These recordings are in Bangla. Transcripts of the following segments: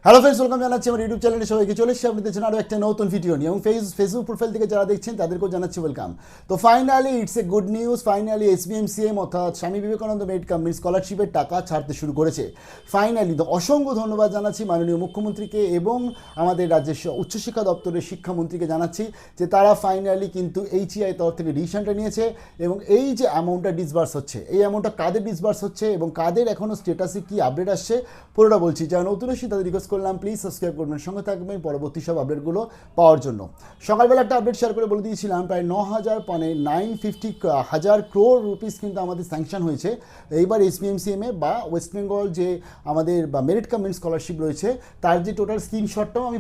হ্যালো ফ্রেন্ডস, ওয়েলকাম জানাচ্ছি আমার ইউটিউব চ্যানেলে সবাইকে। চলে এসেছি আপনাদের জন্য আরও একটা নতুন ভিডিও নিয়ে, এবং ফেসবুক প্রোফাইল থেকে যারা দেখছেন তাদেরকেও জানাচ্ছি ওয়েলকাম। তো finally it's a good news, finally SBMCM অর্থাৎ স্বামী বিবেকানন্দ মেরিট কাম স্কলারশিপের টাকা ছাড়তে শুরু করেছে। ফাইনালি তো অসংখ্য ধন্যবাদ জানাচ্ছি মাননীয় মুখ্যমন্ত্রীকে এবং আমাদের রাজ্যের উচ্চশিক্ষা দপ্তরের শিক্ষামন্ত্রীকে জানাচ্ছি যে তারা ফাইনালি কিন্তু এইচইআই তরফ থেকে ডিসিশনটা নিয়েছে, এবং এই যে অ্যামাউন্টটা ডিসবার্স হচ্ছে, এই অ্যামাউন্টটা কাদের ডিসবার্স হচ্ছে এবং কাদের এখনও স্টেটাসে কী আপডেট আসছে পুরোটা বলছি। যারা নতুন এসে তাদের রিকোয়েস্ট করলাম প্লিজ সাবস্ক্রাইব করবেন, সঙ্গে থাকবেন পরবর্তী সব আপডেটগুলো পাওয়ার জন্য। সকালবেলা একটা আপডেট শেয়ার করে বলে দিয়েছিলাম প্রায় 9,950 crore রুপিস কিন্তু আমাদের স্যাংশন হয়েছে এইবার এসবিএমসিএমে বা ওয়েস্ট বেঙ্গল যে আমাদের বা মেরিট কাম স্কলারশিপ রয়েছে তার যে টোটাল স্ক্রিনশটটাও আমি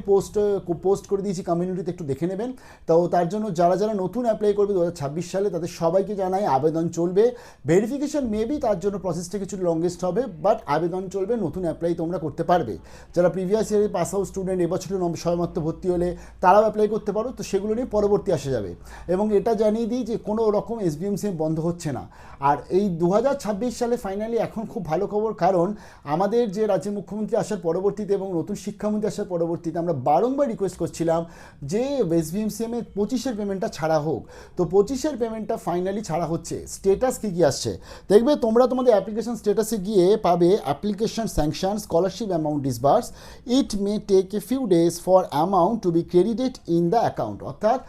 পোস্ট করে দিয়েছি কমিউনিটিতে, একটু দেখে নেবেন। তো তার জন্য যারা যারা নতুন অ্যাপ্লাই করবে 2026 সালে তাদের সবাইকে জানাই আবেদন চলবে। ভেরিফিকেশন মেবি তার জন্য প্রসেসটা কিছু লংগেস্ট হবে, বাট আবেদন চলবে, নতুন অ্যাপ্লাই তোমরা করতে পারবে। যারা প্রিভিয়াস ইয়ারে পাস আউট স্টুডেন্ট এবছরের সবেমাত্র ভর্তি হলে তারাও অ্যাপ্লাই করতে পারো, তো সেগুলো নিয়ে পরবর্তী আসে যাবে। এবং এটা জানিয়ে দিই যে কোনো রকম এসবিএমসিএম বন্ধ হচ্ছে না। আর এই 2026 সালে ফাইনালি এখন খুব ভালো খবর, কারণ আমাদের যে রাজ্যের মুখ্যমন্ত্রী আসার পরবর্তীতে এবং নতুন শিক্ষামন্ত্রী আসার পরবর্তীতে আমরা বারংবার রিকোয়েস্ট করছিলাম যে এসবিএমসিএমে 25-এর পেমেন্টটা ছাড়া হোক। তো 25-এর পেমেন্টটা ফাইনালি ছাড়া হচ্ছে। স্টেটাস কী কী আসছে দেখবে তোমরা, তোমাদের অ্যাপ্লিকেশন স্টেটাসে গিয়ে পাবে application sanction scholarship amount disburse, it may take a few days for amount to be credited in the account. অর্থাৎ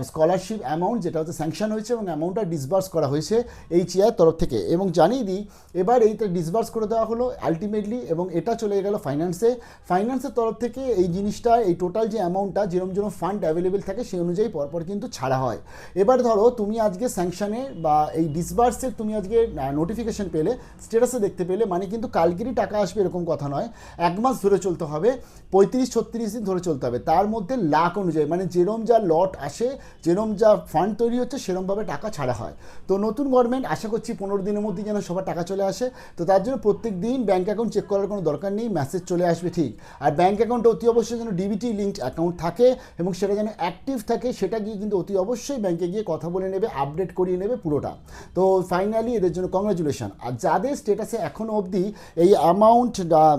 স্কলারশিপ অ্যামাউন্ট যেটা হচ্ছে স্যাংশন হয়েছে এবং অ্যামাউন্টটা ডিসবার্স করা হয়েছে এইচইআই তরফ থেকে। এবং জানিয়ে দিই এবার এইটা ডিসবার্স করে দেওয়া হলো আলটিমেটলি, এবং এটা চলে গেল ফাইন্যান্সের তরফ থেকে। এই জিনিসটা, এই টোটাল যে অ্যামাউন্টটা যেরকম যেরকম ফান্ড অ্যাভেলেবেল থাকে সেই অনুযায়ী পরপর কিন্তু ছাড়া হয়। এবার ধরো তুমি আজকে স্যাংশনে বা এই ডিসবার্সের তুমি আজকে নোটিফিকেশন পেলে, স্টেটাসে দেখতে পেলে, মানে কিন্তু কালকেরই টাকা আসবে এরকম কথা নয়। এক মাস ধরে চলতে হবে, 35-36 দিন ধরে চলতে হবে। তার মধ্যে লাখ অনুযায়ী, মানে যেরম যা লট আসে, যেরম যা ফান্ড তৈরি হচ্ছে সেরমভাবে টাকা ছাড়া হয়। তো নতুন গভর্নমেন্ট আশা করছি 15 দিনের মধ্যে যেন সবার টাকা চলে আসে। তো তার জন্য প্রত্যেক দিন ব্যাঙ্ক অ্যাকাউন্ট চেক করার কোনো দরকার নেই, মেসেজ চলে আসবে ঠিক। আর ব্যাঙ্ক অ্যাকাউন্টে অতি অবশ্যই যেন ডিবিটি লিঙ্কড অ্যাকাউন্ট থাকে এবং সেটা যেন অ্যাক্টিভ থাকে, সেটা গিয়ে কিন্তু অতি অবশ্যই ব্যাঙ্কে গিয়ে কথা বলে নেবে, আপডেট করিয়ে নেবে পুরোটা। তো ফাইনালি এদের জন্য কংগ্রাচুলেশন। আর যাদের স্টেটাসে এখনও অবধি এই অ্যামাউন্ট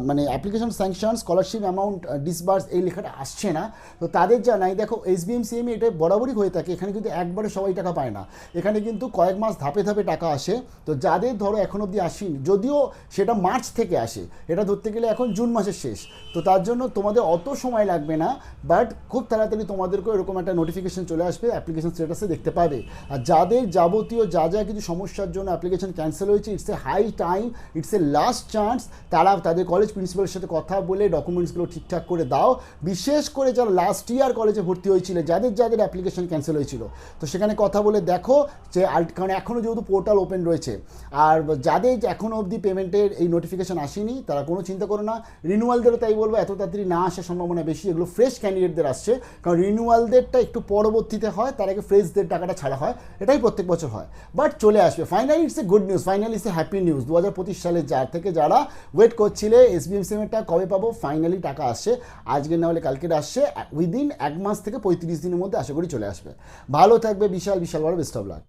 মানে application sanction scholarship amount disburse এই লেখাটা আসছে না, তো তাদের জানাই দেখো এসবিএমসিএমে এটা বরাবরই হয়ে থাকে, এখানে কিন্তু একবারে সবাই টাকা পায় না, এখানে কিন্তু কয়েক মাস ধাপে ধাপে টাকা আসে। তো যাদের ধরো এখন অবধি আসেনি, যদিও সেটা মার্চ থেকে আসে, এটা ধরতে গেলে এখন জুন মাসের শেষ, তো তার জন্য তোমাদের অত সময় লাগবে না, বাট খুব তাড়াতাড়ি তোমাদেরকেও এরকম একটা নোটিফিকেশন চলে আসবে, অ্যাপ্লিকেশন স্ট্যাটাসে দেখতে পাবে। আর যাদের যাবতীয় যা যা কিছু সমস্যার জন্য অ্যাপ্লিকেশন ক্যান্সেল হয়েছে, it's a high time, it's a last chance, তারা তাদের কলেজ প্রিন্সিপালের সাথে কথা বলে ডকুমেন্টসগুলো ঠিকঠাক করে দাও। বিশেষ করে যারা লাস্ট ইয়ার কলেজে ভর্তি হয়েছিল, যাদের যাদের অ্যাপ্লিকেশন ক্যান্সেল হয়েছিল, তো সেখানে কথা বলে দেখো যে, কারণ এখনও যেহেতু পোর্টাল ওপেন রয়েছে। আর যাদের এখনও অবধি পেমেন্টের এই নোটিফিকেশন আসেনি তারা কোনো চিন্তা করো না। রিনিউয়ালদেরও তাই বলবো, এত তাড়াতাড়ি না আসার সম্ভাবনা বেশি, এগুলো ফ্রেশ ক্যান্ডিডেটদের আসছে, কারণ রিনিউয়ালদেরটা একটু পরবর্তীতে হয়, তার আগে ফ্রেশদের টাকাটা ছাড়া হয়, এটাই প্রত্যেক বছর হয়, বাট চলে আসবে। Finally it's a good news, finally it's a happy news. 2025 সালে যার থেকে যারা ওয়েট করছিলে এসবিএমসিএমেরটা কবে পাবো, ফাইনালি টাকা আসছে, আজকে না হলে কালকের আসছে, উইদিন 1 মাস থেকে 35 দিনের মধ্যে আশা করি চলে আসবে। ভালো থাকবে, বিশাল বিশাল বড় বেস্ট অফ লাক।